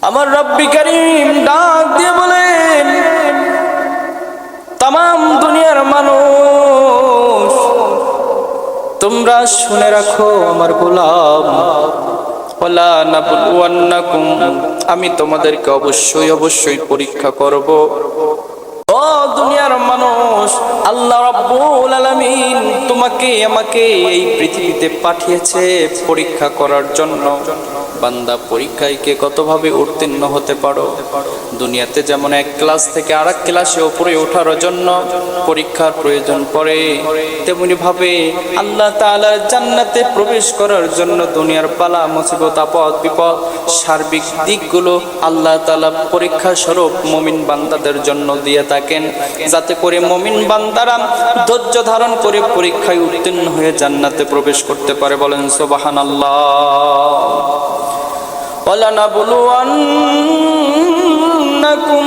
আমার রব্বি কারীম ডাক দিয়ে বলেন, तमाम দুনিয়ার মানুষ তোমরা শুনে রাখো আমার গোলাম, ওয়ালা নাবলুওয়ান্নাকুম, আমি তোমাদেরকে অবশ্যই অবশ্যই পরীক্ষা করব। ও দুনিয়ার মানুষ, আল্লাহ রাব্বুল আলামিন তোমাকে আমাকে এই পৃথিবীতে পাঠিয়েছে পরীক্ষা করার জন্য। বান্দা পরীক্ষায় কে কতভাবে উত্তীর্ণ হতে পারো। দুনিয়াতে যেমন এক ক্লাস থেকে আরেক ক্লাসে উপরে ওঠার জন্য পরীক্ষার প্রয়োজন পড়ে, তেমনি ভাবে আল্লাহ তাআলার জান্নাতে প্রবেশ করার জন্য দুনিয়ার বালা মুসিবত আপদ বিপদ সার্বিক দিকগুলো আল্লাহ তাআলা পরীক্ষা স্বরূপ মুমিন বান্দাদের জন্য দিয়ে থাকেন, যাতে করে মুমিন বান্দারা ধৈর্য ধারণ করে পরীক্ষায় উত্তীর্ণ হয়ে জান্নাতে প্রবেশ করতে পারে। বলেন সুবহানাল্লাহ। وَلَنَبْلُوَنَّكُمْ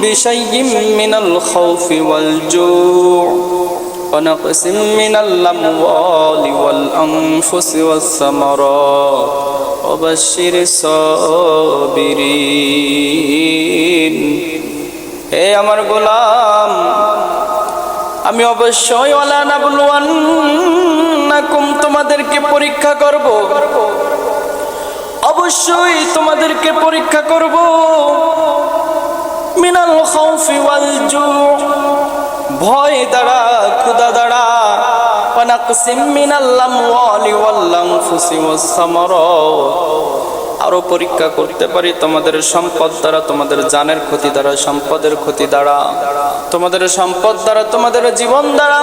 بِشَيْءٍ مِّنَ الْخَوْفِ وَالْجُوعِ وَنَقْصٍ مِّنَ الْأَمْوَالِ وَالْأَنفُسِ وَالثَّمَرَاتِ وَبَشِّرِ الصَّابِرِينَ। হে আমার গোলাম, আমি অবশ্যই ওয়ালানাবলুওয়ান্নাকুম তোমাদেরকে পরীক্ষা করব, অবশ্যই তোমাদেরকে পরীক্ষা করব। মিনাল খাউফি ওয়াল জু, ভয় দ্বারা ক্ষুধা দ্বারা, ওয়া নাকসিম মিনাল আমওয়ালি ওয়াল আনফুসি ওয়াস সামারাত, আরো পরীক্ষা করতে পারি তোমাদের সম্পদ দ্বারা, তোমাদের জানের ক্ষতি দ্বারা, সম্পদের ক্ষতি দ্বারা, তোমাদের সম্পদ দ্বারা, তোমাদের জীবন দ্বারা।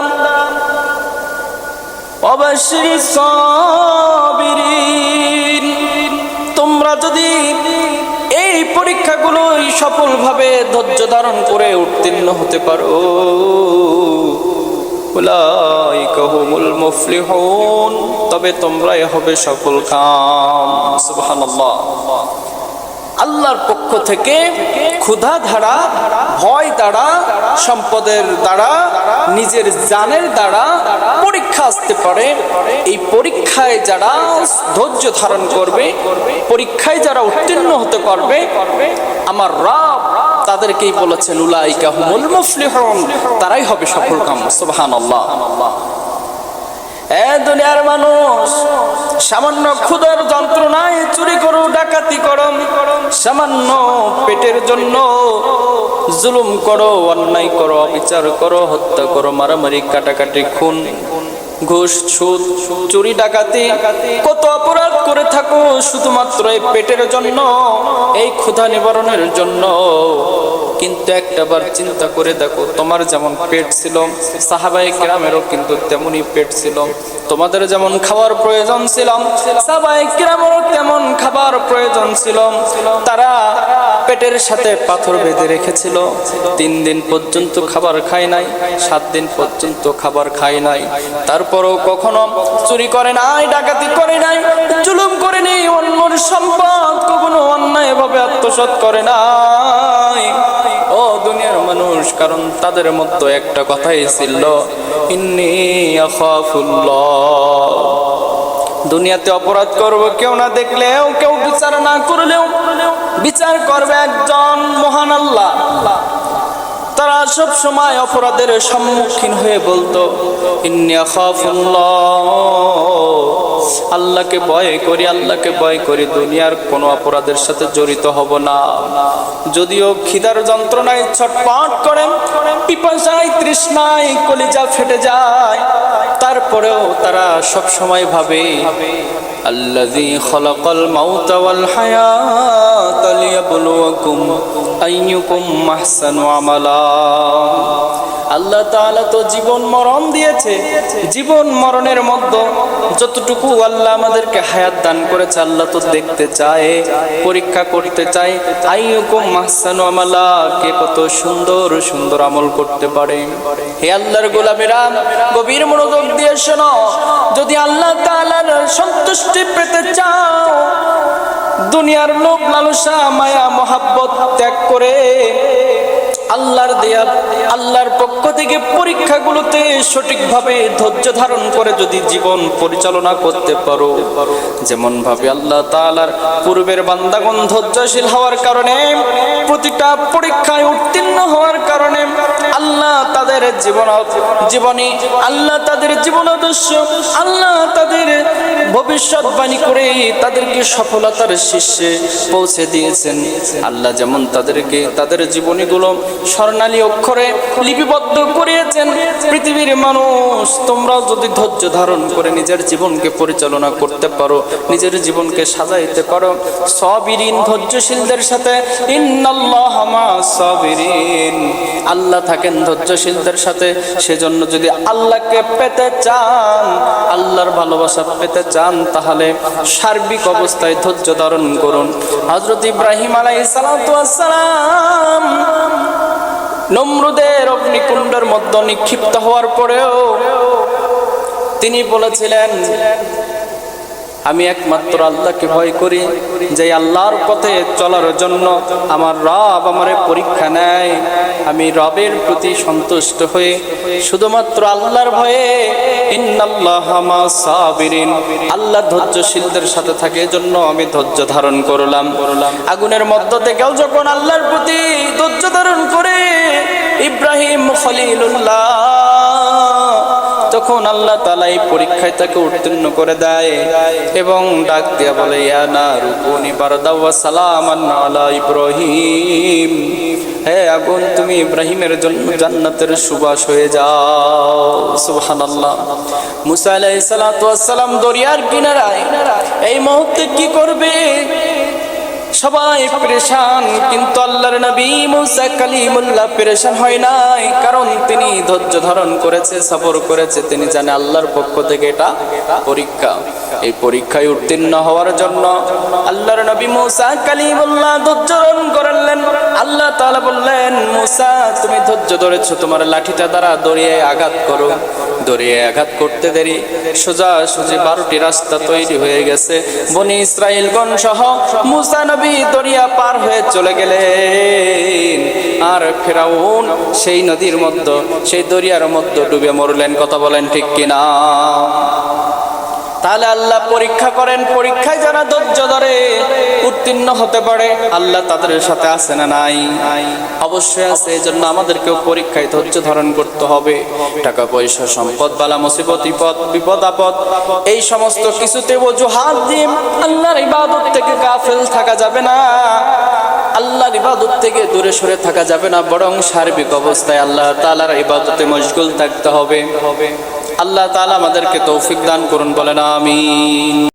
ওয়াবাশশিরিস সাবিরিন, তোমরা যদি এই পরীক্ষাগুলো সফলভাবে ধৈর্য ধারণ করে উত্তীর্ণ হতে পারো, উলাইকা হুমুল মুফলিহুন, তবে তোমরাই হবে সফল কাম। সুবহানাল্লাহ। আল্লাহর পক্ষ থেকে ক্ষুধা দ্বারা, ভয় দ্বারা, সম্পদের দ্বারা, নিজের জানের দ্বারা পরীক্ষা আসতে পারে। এই পরীক্ষায় যারা ধৈর্য ধারণ করবে, পরীক্ষায় যারা উত্তীর্ণ হতে পারবে, আমার রব তাদেরকেই বলেছেন উলাইকা হুমুল মুফলিহুন, তারাই হবে সফলকাম। সুবহানাল্লাহ। দুনিয়ার মানুষ, সামান্য ক্ষুধার যন্ত্রণায় চুরি করো, ডাকাতি করো, সামান্য পেটের জন্য জুলুম করো, অন্যায় করো, অবিচার করো, হত্যা করো, মারামারি, কাটাকাটি, খুন, ঘুষ, সুদ, চুরি, ডাকাতি, কত অপরাধ করে থাকো শুধুমাত্র এই পেটের জন্য, এই ক্ষুধা নিবারণের জন্য। কিন্তু একটাবার চিন্তা করে দেখো, তোমার যেমন পেট ছিল, সাহাবায়ে কেরামেরও কিন্তু তেমনই পেট ছিল। তোমাদের যেমন খাবার প্রয়োজন ছিল, সাহাবায়ে কেরামেরও তেমন খাবার প্রয়োজন ছিল। তারা পেটের সাথে পাথর বেঁধে রেখেছিল, 3 দিন পর্যন্ত খাবার খায় নাই, 7 দিন পর্যন্ত খাবার খায় নাই। তারপরও কখনো চুরি করে নাই, ডাকাতি করে নাই, জুলুম করে নাই, অন্যের সম্পদ কখনো অন্যায়ভাবে আত্মসাৎ করে নাই। ও দুনিয়ার মানুষ, কারণ তাদের মধ্যে একটা কথাই ছিল, ইন্নী আখাফুল্লাহ। দুনিয়াতে অপরাধ করব, কেউ না দেখলেও, কেউ বিচার না করলেও বিচার করবে একজন মহান আল্লাহ। তারা সব সময় অপরাধের সম্মুখীন হয়ে বলতো, ইন্নী আখাফুল্লাহ, আল্লাহকে ভয় করি, আল্লাহকে ভয় করি, দুনিয়ার কোনো অপরাধের সাথে জড়িত হব না। যদিও খিদার যন্ত্রণায় ছটফট করে, পিপাসায় তৃষ্ণায় কলিজা ফেটে যায়, তারপরেও তারা সব সময় ভাবে, আল্লাযী খালাকাল মাউতা ওয়াল হায়াতা লিয়াবলুয়াকুম আইয়ুকুম আহসানু আমালা। আল্লাহ তাআলা তো জীবন মরণ দিয়েছে, জীবন মরণের মধ্যে যতটুকু আল্লাহ আমাদেরকে হায়াত দান করেছে, আল্লাহ তো দেখতে চায়, পরীক্ষা করতে চায়, আইয়ুকুম আহসানু আমালা, কে কত সুন্দর সুন্দর আমল করতে পারে। হে আল্লাহর গোলামেরা, গভীর মনোযোগ দিয়ে শোনো, যদি আল্লাহ তাআলার সন্তুষ্টি পেতে চাও, দুনিয়ার লোভ লালসা মায়া মহাব্বত ত্যাগ করে আল্লাহর দেয়া আল্লাহর পক্ষ থেকে পরীক্ষাগুলোতে সঠিকভাবে ধৈর্য ধারণ করে যদি জীবন পরিচালনা করতে পারো, যেমন ভাবে আল্লাহ তাআলার পূর্বের বান্দাগণ ধৈর্যশীল হওয়ার কারণে, প্রতিটা পরীক্ষায় উত্তীর্ণ হওয়ার কারণে আল্লাহ তাদের জীবনী, আল্লাহ তাদের জীবনাদর্শ, আল্লাহ তাদের ভবিষ্যৎবাণী করে তাদেরকে সফলতার শীর্ষে পৌঁছে দিয়েছেন। আল্লাহ যেমন তাদেরকে তাদের জীবনীগুলো স্বর্ণালী অক্ষরে লিপিবদ্ধ করিয়েছেন। পৃথিবীর মানুষ, তোমরাও যদি ধৈর্য ধারণ করে নিজের জীবনকে পরিচালনা করতে পারো, নিজের জীবনকে সাজাইতে পারো সাবিরিন ধৈর্যশীলদের সাথে, ইন্নাল্লাহা মা'আস সাবিরিন, আল্লাহ থাকেন ধৈর্যশীলদের সাথে। সেজন্য যদি আল্লাহকে পেতে চান, আল্লাহর ভালোবাসা পেতে চান, তাহলে সার্বিক অবস্থায় ধৈর্য ধারণ করুন। হযরত ইব্রাহিম আলাইহিস সালাতু ওয়াস সালাম নমরুদের অগ্নিকুণ্ডের মধ্যে নিক্ষিপ্ত হওয়ার পরেও তিনি বলেছিলেন, আমি একমাত্র আল্লাহকে ভয় করি, যে আল্লাহর পথে চলার জন্য আমার রব আমারে পরীক্ষা নেয়। আমি রবের প্রতি সন্তুষ্ট হয়ে শুধুমাত্র আল্লাহর ভয়ে, ইন্নাল্লাহা মা'আস সাবিরিন, আল্লাহ ধৈর্যশীলদের সাথে থাকে, এজন্য আমি ধৈর্য ধারণ করলাম। আগুনের মধ্য থেকেও যখন আল্লাহর প্রতি ধৈর্য ধারণ করে ইব্রাহিম খলিলুল্লাহ, তখন আল্লাহ তাআলা এই পরীক্ষায় তাকে উত্তীর্ণ করে দেয় এবং ডাক দিয়া বলে, ইয়া নারু কুনি বারদাও ওয়া সালামান আলা ইব্রাহিম, হে আগুন তুমি ইব্রাহিমের জন্য জান্নাতের সুবাস হয়ে যাও। সুবহানাল্লাহ। মুসা আলাইহিস সালাতু ওয়াস সালাম দরিয়ার কিনারায়, এই মুহূর্তে কি করবে? সবাই পেরেশান, কিন্তু আল্লাহর নবী মুসা কালিমুল্লাহ পেরেশান হয় নাই, কারণ তিনি ধৈর্য ধারণ করেছে, সবর করেছে। তিনি জানে আল্লাহর পক্ষ থেকে এটা পরীক্ষা। এই পরীক্ষায় উত্তীর্ণ হওয়ার জন্য আল্লাহর নবী মুসা কালিমুল্লাহ ধৈর্য ধারণ করলেন। আল্লাহ তাআলা বললেন, মুসা তুমি ধৈর্য ধরেছো, তোমার লাঠিটা দ্বারা দরিয়ায় আঘাত করো। দরিয়ায় আঘাত করতে দেরি সোজাসুজি 12টি রাস্তা তৈরি হয়ে গেছে। বনি ইসরাইলগণ সহ মুসা নবী দরিয়া পার হয়ে চলে গেলেন, আর ফিরাউন সেই নদীর মধ্যে, সেই দরিয়ার মধ্যে ডুবে মরলেন। কথা বলেন ঠিক কিনা? তাহলে আল্লাহ পরীক্ষা করেন, পরীক্ষায় যারা ধৈর্য ধরে উত্তীর্ণ হতে পারে, আল্লাহ তাদের সাথে আছে না নাই? অবশ্যই আছে। এই জন্য আমাদেরকেও পরীক্ষায় ধৈর্য ধারণ করতে হবে। টাকা পয়সা, সম্পদ, বালা মুসিবত, বিপদ আপদ, এই সমস্ত কিছুতে অজুহাত দিয়ে আল্লাহর ইবাদত থেকে গাফেল থাকা যাবে না, আল্লাহর ইবাদত থেকে দূরে সরে থাকা যাবে না, বরং সার্বিক অবস্থায় আল্লাহ তাআলার ইবাদতে মশগুল থাকতে হবে। আল্লাহ তাআলা আমাদেরকে তৌফিক দান করুন, বলেন আমিন।